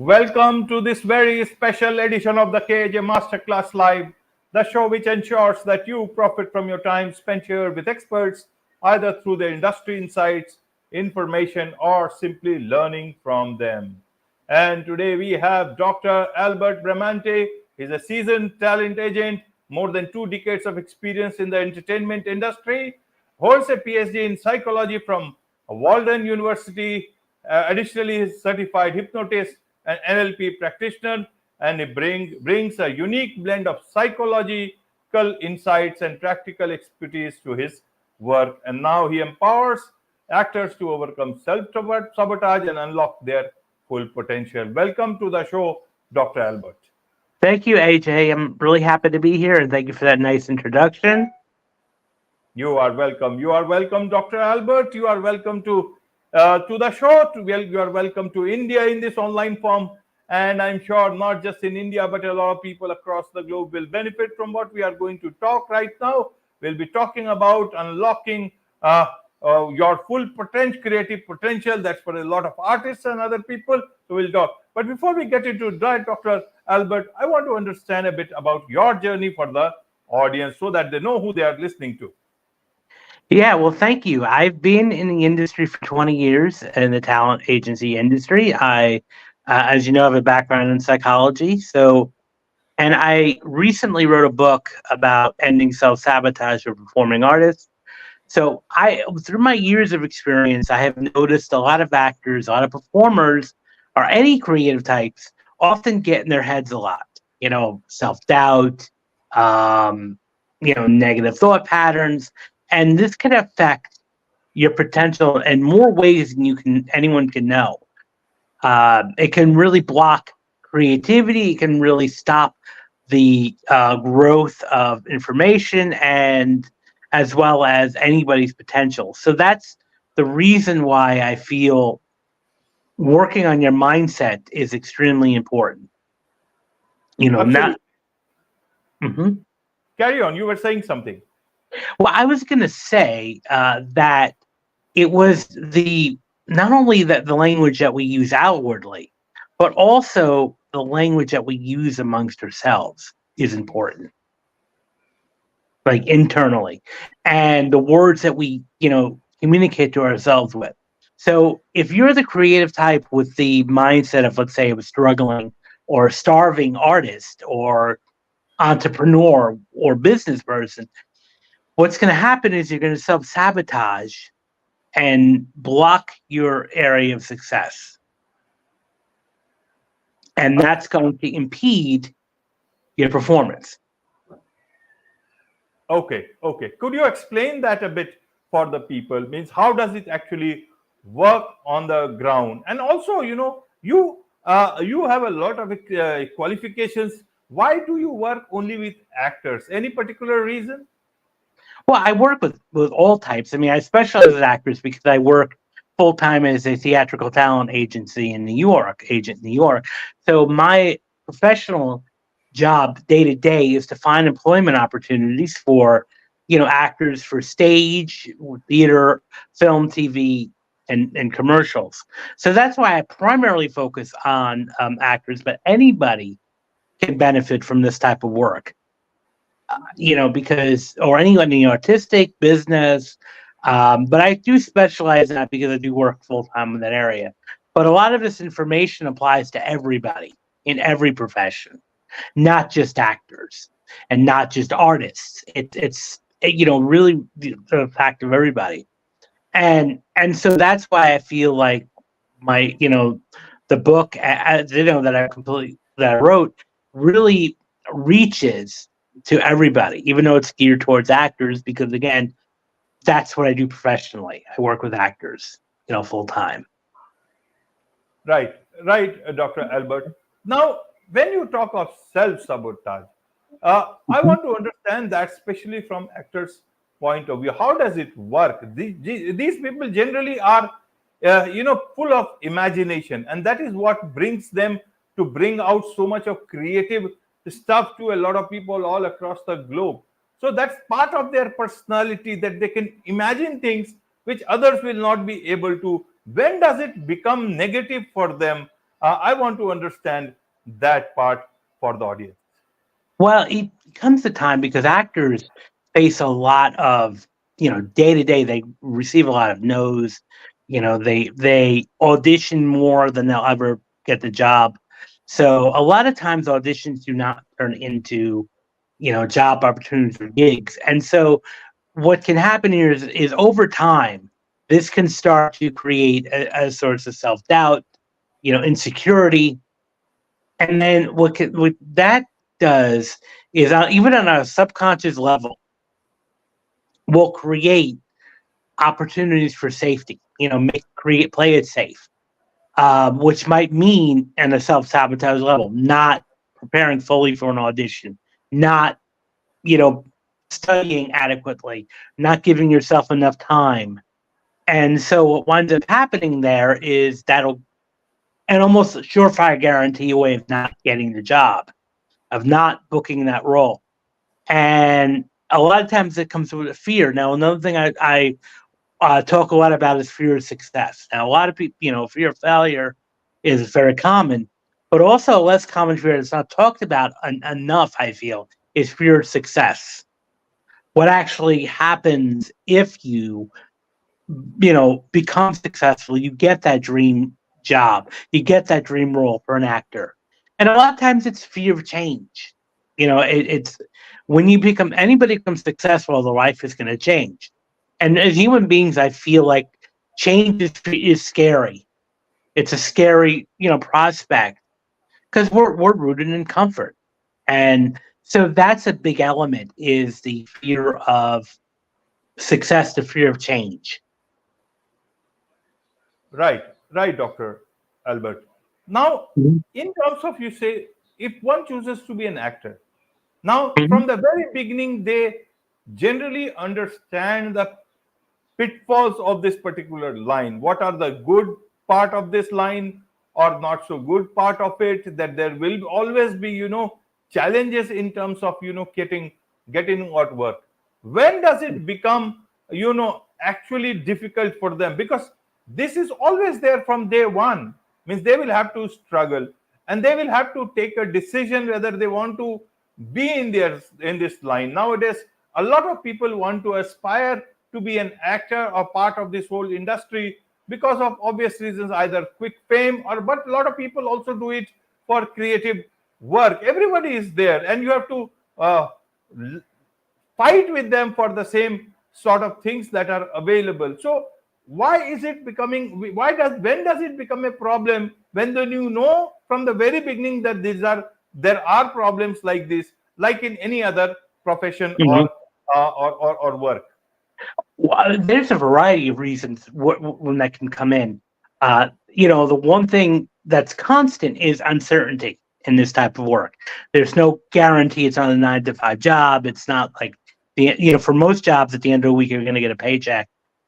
Welcome to this very special edition of the KJ Masterclass Live, the show which ensures that you profit from your time spent here with experts, either through their industry insights, information, or simply learning from them. And today we have Dr. Albert Bramante. He's a seasoned talent agent, more than 2 decades of experience in the entertainment industry, holds a Ph.D. in psychology from Walden University. Additionally, he's certified hypnotist and NLP practitioner, and he brings a unique blend of psychological insights and practical expertise to his work. And now he empowers actors to overcome self-sabotage and unlock their full potential. Welcome to the show, Dr. Albert. Thank you, AJ. I'm really happy to be here, and thank you for that nice introduction. You are welcome. You are welcome, Dr. Albert. You are welcome to the show. You are welcome to India in this online form. And I'm sure not just in India, but a lot of people across the globe will benefit from what we are going to talk right now. We'll be talking about unlocking your full creative potential. That's for a lot of artists and other people. So we'll talk. But before we get into that, Dr. Albert, I want to understand a bit about your journey for the audience so that they know who they are listening to. Yeah, well, thank you. I've been in the industry for 20 years in the talent agency industry. As you know, I have a background in psychology. And I recently wrote a book about ending self-sabotage for performing artists. So through my years of experience, I have noticed a lot of actors, a lot of performers, or any creative types often get in their heads a lot. Self-doubt, negative thought patterns. And this can affect your potential in more ways than anyone can know. It can really block creativity. It can really stop the growth of information and as well as anybody's potential. So that's the reason why I feel working on your mindset is extremely important. Absolutely. Mm-hmm. Carry on. You were saying something. Well, I was going to say that it was not only the language that we use outwardly, but also the language that we use amongst ourselves is important, like internally, and the words that we, communicate to ourselves with. So if you're the creative type with the mindset of, let's say, a struggling or starving artist or entrepreneur or business person, what's going to happen is you're going to self-sabotage and block your area of success. And that's going to impede your performance. Okay. Could you explain that a bit for the people? Means how does it actually work on the ground? And also, you have a lot of qualifications. Why do you work only with actors? Any particular reason? Well, I work with all types. I mean, I specialize as actors because I work full-time as a theatrical talent agency in New York, agent in New York. So my professional job day to day is to find employment opportunities for, actors for stage, theater, film, TV, and commercials. So that's why I primarily focus on actors, but anybody can benefit from this type of work. Because, or anyone in artistic business, but I do specialize in that because I do work full-time in that area. But a lot of this information applies to everybody in every profession, not just actors and not just artists. It's really the fact of everybody. And so that's why I feel like my, the book, that I wrote really reaches to everybody, even though it's geared towards actors, because again, that's what I do professionally. I work with actors, full time. Right, Dr. Albert. Now, when you talk of self-sabotage, I want to understand that, especially from actors' point of view. How does it work? These people generally are, full of imagination, and that is what brings them to bring out so much of creative stuff to a lot of people all across the globe. So that's part of their personality, that they can imagine things which others will not be able to. When does it become negative for them? I want to understand that part for the audience. Well, it comes to time because actors face a lot of, day to day, they receive a lot of no's. They audition more than they'll ever get the job. So a lot of times auditions do not turn into, job opportunities or gigs. And so what can happen here is over time, this can start to create a source of self-doubt, insecurity. And then what that does is, even on a subconscious level, will create opportunities for safety. Play it safe, which might mean, on a self-sabotage level, not preparing fully for an audition, not studying adequately, not giving yourself enough time. And so what winds up happening there is that'll an almost surefire guarantee away of not getting the job, of not booking that role. And a lot of times it comes with fear. Now, another thing I talk a lot about is fear of success. Now, a lot of people, fear of failure is very common, but also a less common fear that's not talked about enough, I feel, is fear of success. What actually happens if you become successful, you get that dream job, you get that dream role for an actor. And a lot of times it's fear of change. It's when anybody becomes successful, their life is going to change. And as human beings, I feel like change is scary. It's a scary, prospect because we're rooted in comfort. And so that's a big element, is the fear of success, the fear of change. Right, right, Dr. Albert. Now, Mhm. in terms of, you say, if one chooses to be an actor, now Mhm. from the very beginning, they generally understand the pitfalls of this particular line. What are the good part of this line or not so good part of it? That there will always be, challenges in terms of, getting what work. When does it become, actually difficult for them? Because this is always there from day one. Means they will have to struggle and they will have to take a decision whether they want to be in this line. Nowadays a lot of people want to aspire to be an actor or part of this whole industry because of obvious reasons, either quick fame, or but a lot of people also do it for creative work. Everybody is there and you have to fight with them for the same sort of things that are available. So why is it becoming, when does it become a problem, when then you know from the very beginning that there are problems like this, like in any other profession Mhm. or work? Well, there's a variety of reasons when that can come in. The one thing that's constant is uncertainty in this type of work. There's no guarantee. It's not a 9 to 5 job. It's not like for most jobs at the end of the week you're going to get a paycheck.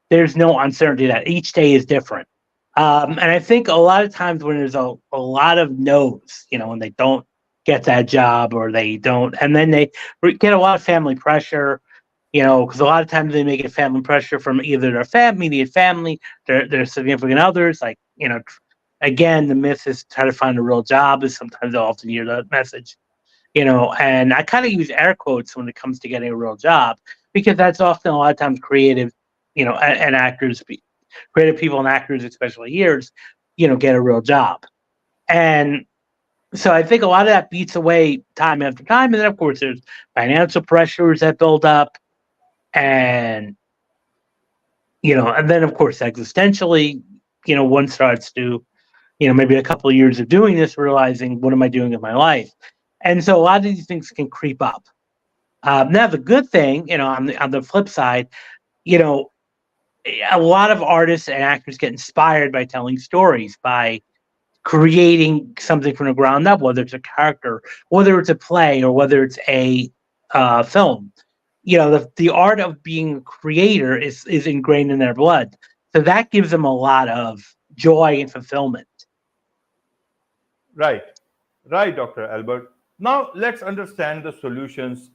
There's no uncertainty that each day is different. And I think a lot of times when there's a lot of no's, when they don't get that job or they don't, and then they get a lot of family pressure, because a lot of times they may get family pressure from either their immediate family, their significant others. Like, again, the myth is try to find a real job, is sometimes they'll often hear that message, and I kind of use air quotes when it comes to getting a real job, because that's often a lot of times creative, and actors, creative people and actors, especially years, get a real job. And so I think a lot of that beats away time after time. And then, of course, there's financial pressures that build up. And, and then, of course, existentially, one starts to, maybe a couple of years of doing this, realizing, what am I doing with my life? And so a lot of these things can creep up. Now, the good thing, on the flip side, you know, a lot of artists and actors get inspired by telling stories, by creating something from the ground up, whether it's a character, whether it's a play, or whether it's a film. The art of being a creator is ingrained in their blood. So that gives them a lot of joy and fulfillment. Right, right, Dr. Albert. Now let's understand the solutions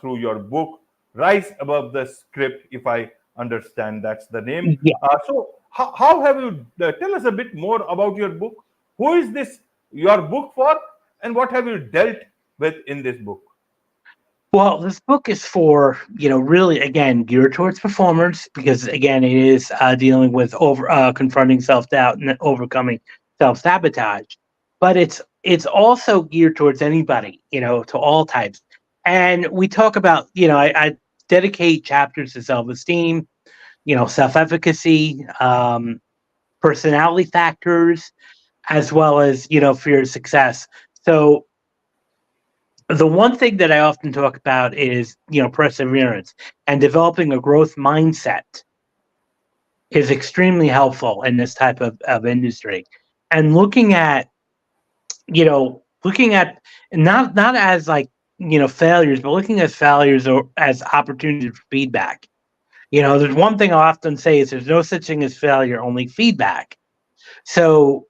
through your book, Rise Above the Script, if I understand that's the name. Yeah. So, how have you, tell us a bit more about your book? who is this your book for, and what have you dealt with in this book? Well, this book is for, really, again, geared towards performers because, again, it is dealing with confronting self-doubt and overcoming self-sabotage. But it's also geared towards anybody, to all types. And we talk about, I dedicate chapters to self-esteem, self-efficacy, personality factors, as well as, fear of success. So the one thing that I often talk about is, perseverance, and developing a growth mindset is extremely helpful in this type of industry. And looking at not as like, failures, but looking at failures or as opportunities for feedback. There's one thing I often say is there's no such thing as failure, only feedback. So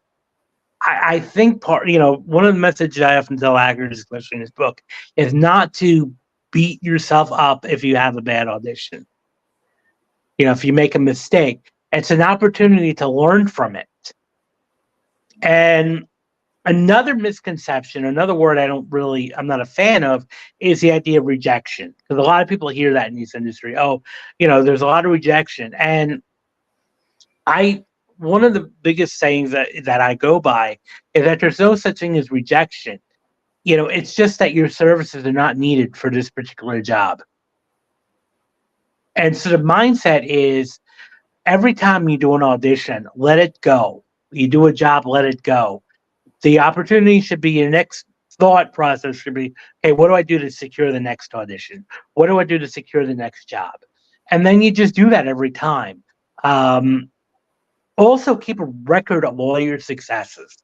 I think one of the messages I often tell actors, especially in this book, is not to beat yourself up if you have a bad audition. If you make a mistake, it's an opportunity to learn from it. And another misconception, another word I'm not a fan of, is the idea of rejection. Because a lot of people hear that in this industry. Oh, there's a lot of rejection. And one of the biggest sayings that I go by is that there's no such thing as rejection. It's just that your services are not needed for this particular job. And so the mindset is every time you do an audition, let it go. You do a job, let it go. The opportunity should be your next thought process should be, okay, what do I do to secure the next audition? What do I do to secure the next job? And then you just do that every time. Also keep a record of all your successes.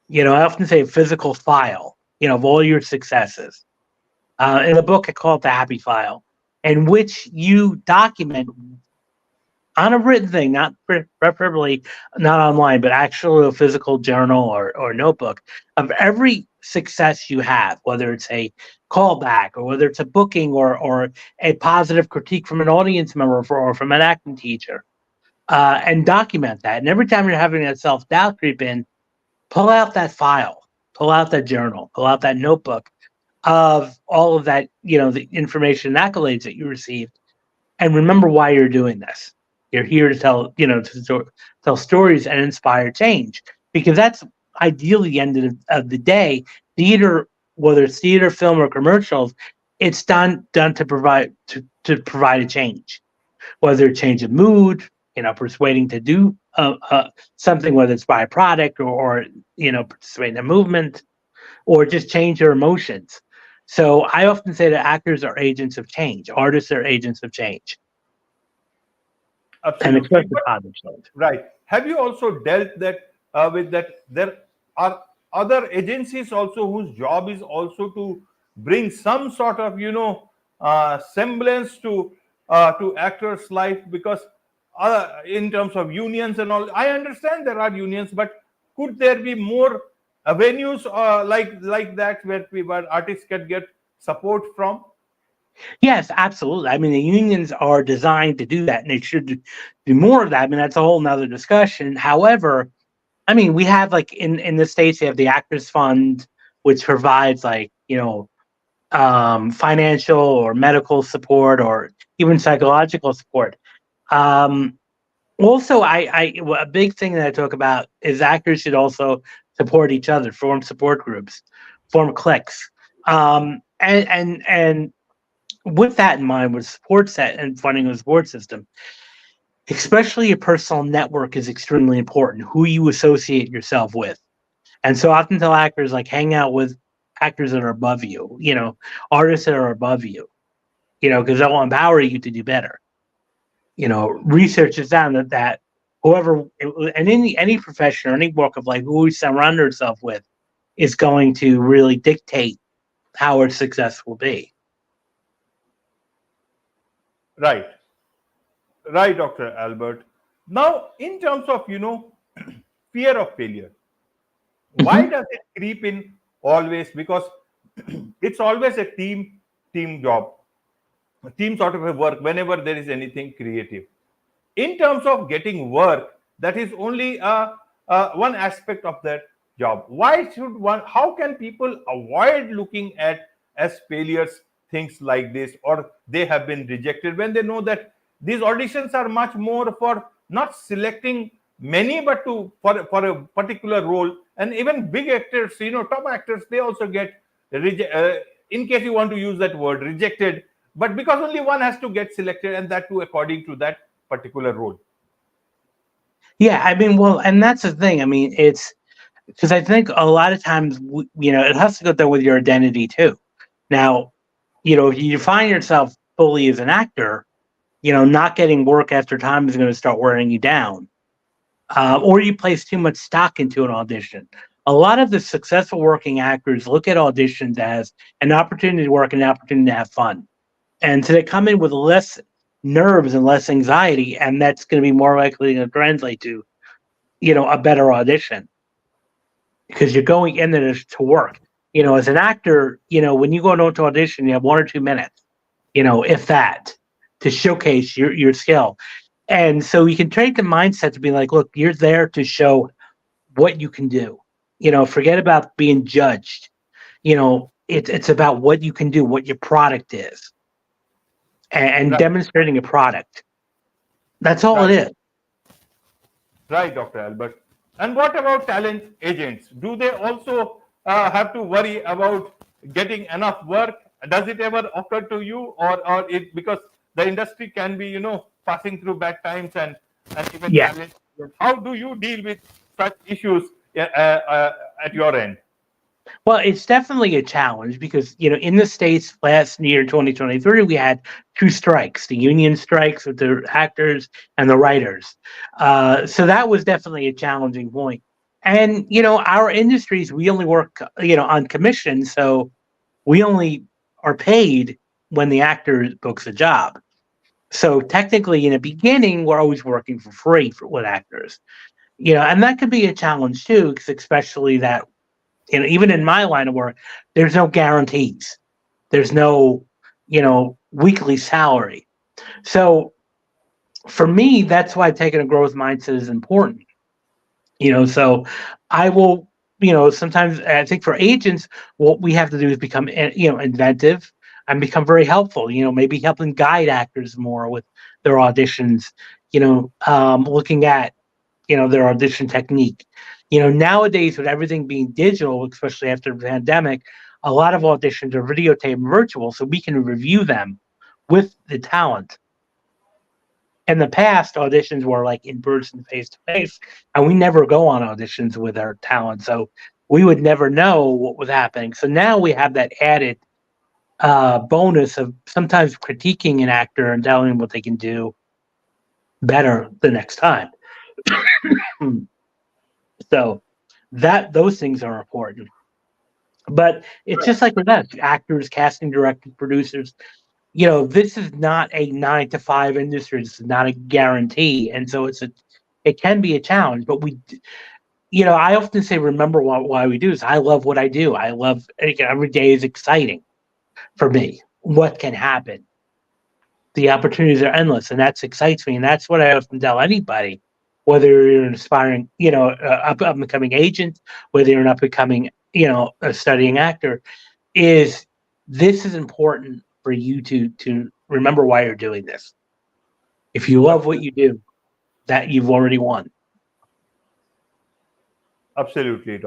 I often say a physical file, of all your successes. In the book, I call it the happy file, in which you document on a written thing, not preferably not online, but actually a physical journal or notebook of every success you have, whether it's a callback or whether it's a booking or a positive critique from an audience member or from an acting teacher, and document that. And every time you're having that self-doubt creep in, pull out that file, pull out that journal, pull out that notebook of all of that, the information and accolades that you received, and remember why you're doing this. You're here to tell stories and inspire change, because that's ideally the end of the day. Theater, whether it's theater, film, or commercials, it's done to provide a change, whether a change of mood, persuading to do something, whether it's buy a product or participate in a movement, or just change their emotions. So I often say that actors are agents of change, artists are agents of change, and Absolutely. express the positive change. Right. Have you also dealt with that? There are other agencies also whose job is also to bring some sort of semblance to actors' life, because in terms of unions and all, I understand there are unions, but could there be more avenues like that where artists can get support from? Yes, absolutely. I mean, the unions are designed to do that, and they should do more of that. I mean, that's a whole nother discussion. However, I mean, we have like in the States, you have the Actors Fund, which provides like, financial or medical support or even psychological support. Um, Also, a big thing that I talk about is actors should also support each other, form support groups, form cliques, and with that in mind, with support set and funding of the support system, especially a personal network is extremely important. Who you associate yourself with, and so often tell actors like hang out with actors that are above you, artists that are above you, because that will empower you to do better. Research has found that whoever and in any profession or any walk of life, who we surround ourselves with is going to really dictate how our success will be. Right. Right, Dr. Albert. Now, in terms of, fear of failure, why Mhm. does it creep in always? Because it's always a team job, a team sort of a work whenever there is anything creative. In terms of getting work, that is only one aspect of that job. Why should one, how can people avoid looking at as failures things like this, or they have been rejected, when they know that these auditions are much more for not selecting many, but to for a particular role? And even big actors, top actors, they also get in case you want to use that word, rejected, but because only one has to get selected, and that too according to that particular role. Yeah, I mean, well, and that's the thing. I mean, it's because I think a lot of times, it has to go there with your identity too. Now, if you define yourself fully as an actor, not getting work after time is going to start wearing you down, or you place too much stock into an audition. A lot of the successful working actors look at auditions as an opportunity to work, an opportunity to have fun, and so they come in with less nerves and less anxiety, and that's going to be more likely to translate to, a better audition, because you're going in there to work. As an actor, when you go into audition, you have 1 or 2 minutes, if that, to showcase your skill. And so you can train the mindset to be like, look, you're there to show what you can do. Forget about being judged. It's about what you can do, what your product is, and Right. demonstrating a product. That's all it Right. is. Right, Dr. Albert. And what about talent agents? Do they also have to worry about getting enough work? Does it ever occur to you, or it, because the industry can be, passing through bad times, and even Yeah. talent? How do you deal with such issues at your end? Well, it's definitely a challenge because, in the States last year, 2023, we had 2 strikes, the union strikes with the actors and the writers. So that was definitely a challenging point. And, our industries, we only work, on commission. So we only are paid when the actor books a job. So technically, in the beginning, we're always working for free with actors, and that could be a challenge too, 'cause especially that, even in my line of work, there's no guarantees. There's no, weekly salary. So for me, that's why taking a growth mindset is important. So I will, sometimes I think for agents, what we have to do is become, inventive and become very helpful, maybe helping guide actors more with their auditions, looking at, their audition technique. Nowadays with everything being digital, especially after the pandemic, a lot of auditions are videotaped and virtual, so we can review them with the talent. In the past, auditions were like in person, face to face, and we never go on auditions with our talent, so we would never know what was happening. So now we have that added bonus of sometimes critiquing an actor and telling them what they can do better the next time. So those things are important. But it's just like with us, actors, casting directors, producers. This is not a 9 to 5 industry. This is not a guarantee, and so it can be a challenge. But I often say, remember why we do this. I love what I do. I love every day is exciting for me. What can happen? The opportunities are endless, and that excites me. And that's what I often tell anybody, whether you're an aspiring, up and coming agent, whether you're an up and coming, a studying actor, is this is important for you to remember why you're doing this. If you love what you do, that you've already won. Absolutely,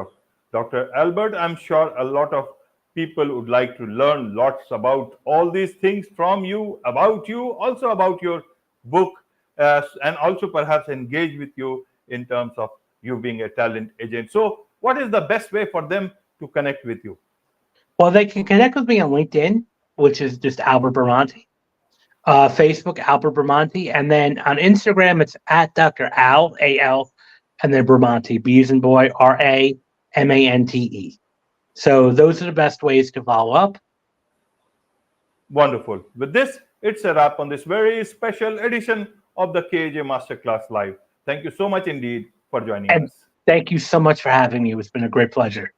Dr. Albert. I'm sure a lot of people would like to learn lots about all these things from you, also about your book, and also perhaps engage with you in terms of you being a talent agent. So, what is the best way for them to connect with you? Well, they can connect with me on LinkedIn, which is just Albert Bramante. Facebook, Albert Bramante, and then on Instagram, it's at Dr. Al, A-L, and then Bramante, B as in boy, Ramante. So those are the best ways to follow up. Wonderful. With this, it's a wrap on this very special edition of the KJ Masterclass Live. Thank you so much indeed for joining And us. thank you so much for having me. It's been a great pleasure.